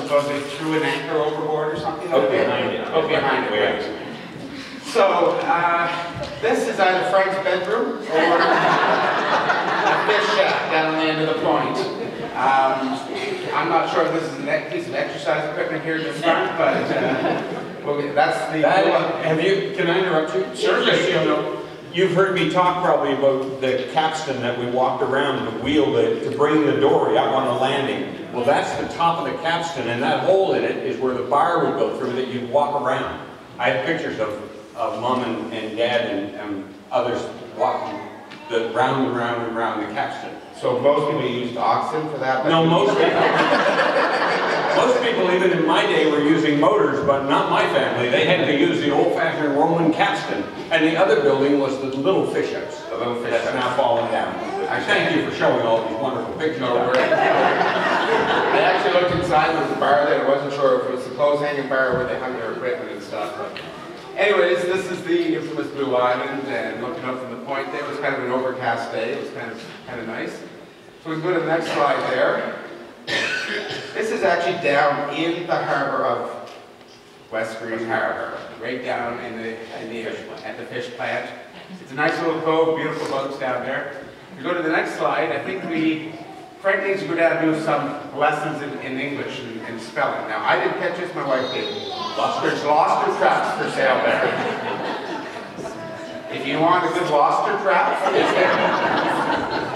suppose they threw an anchor overboard or something. Out behind it. Out behind it, right. So, this is either Frank's bedroom or a fish shack down the end of the point. I'm not sure if this is a piece of exercise equipment here in the front, but that's the... Can I interrupt you? Sure. You've heard me talk probably about the capstan that we walked around to wheel to bring the dory up on the landing. Well, that's the top of the capstan, and that hole in it is where the bar would go through that you'd walk around. I have pictures of Mom and Dad and others walking round and round and round the capstan. So most people used oxen for that? No, most people, even in my day, were using motors, but not my family. They had to use the old-fashioned Roman capstan. And the other building was the little fish house. The little fish that's now fallen down. I thank you for showing all these wonderful pictures. No worries. I actually looked inside with the bar there. I wasn't sure if it was the clothes hanging bar where they hung their equipment and stuff. But anyways, this is the infamous Blue Island, and looking up from the point there, it was kind of an overcast day. It was kind of nice. So we can go to the next slide there. This is actually down in the harbor of West Green Harbour, right down at the fish plant. It's a nice little cove, beautiful boats down there. If you go to the next slide, I think Frank needs to go down and do some lessons in English and spelling. Now, I didn't catch this, my wife did. There's lobster traps for sale there. If you want a good lobster trap, it's there.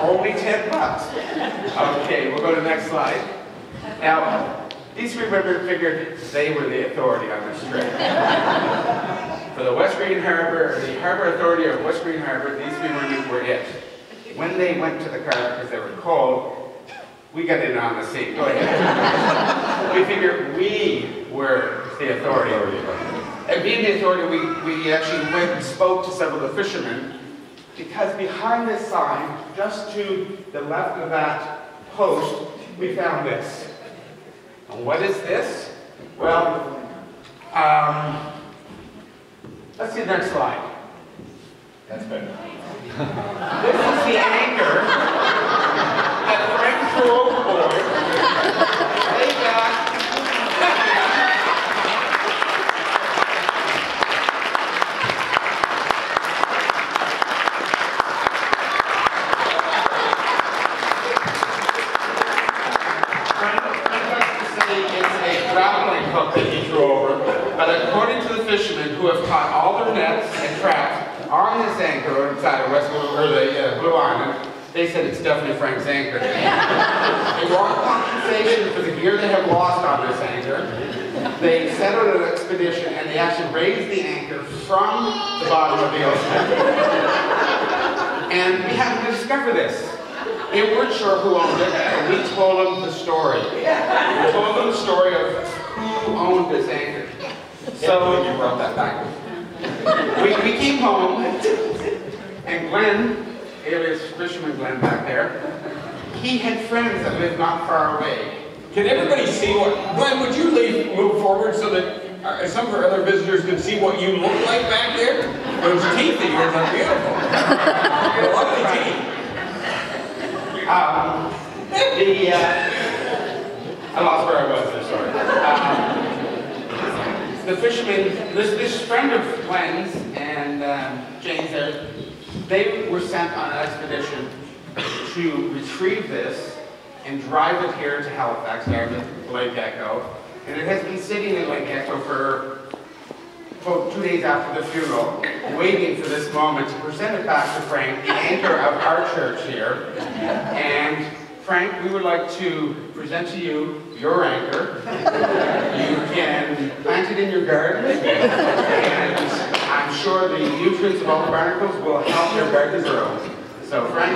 Only $10. Okay, we'll go to the next slide. Now, these three women figured they were the authority on this trip. For the West Green Harbour, the Harbour Authority of West Green Harbour, these three women were it. When they went to the car because they were cold, we got in on the seat. Go ahead. We figured we were the authority. And being the authority, we actually went and spoke to several of the fishermen, because behind this sign, just to the left of that post, we found this. And what is this? Well, let's see the next slide. That's better. This is the anchor that Frank threw overboard. They got... hook that he threw over, but according to the fishermen who have caught all their nets and traps on this anchor inside of the Blue Island, they said it's definitely Frank's anchor. They want compensation for the gear they have lost on this anchor. They set out an expedition and they actually raised the anchor from the bottom of the ocean. And we happened to discover this. They weren't sure who owned it, and we told them the story. We told them the story of who owned this anchor. So you brought that back. We came home, and Glenn, alias Fisherman Glenn back there, he had friends that lived not far away. Can everybody see what... Glenn, would you move forward so that some of our other visitors can see what you look like back there? Those teeth of yours are beautiful. Lovely teeth. I lost where I was there, sorry. The fishermen, this friend of Glenn's and Jane's there, they were sent on an expedition to retrieve this and drive it here to Halifax, down to Lake Echo. And it has been sitting in Lake Echo for about 2 days after the funeral, waiting for this moment to present it back to Frank, the anchor of our church here. And Frank, we would like to present to you your anchor. You can plant it in your garden, and I'm sure the nutrients of all the barnacles will help your garden grow. So Frank,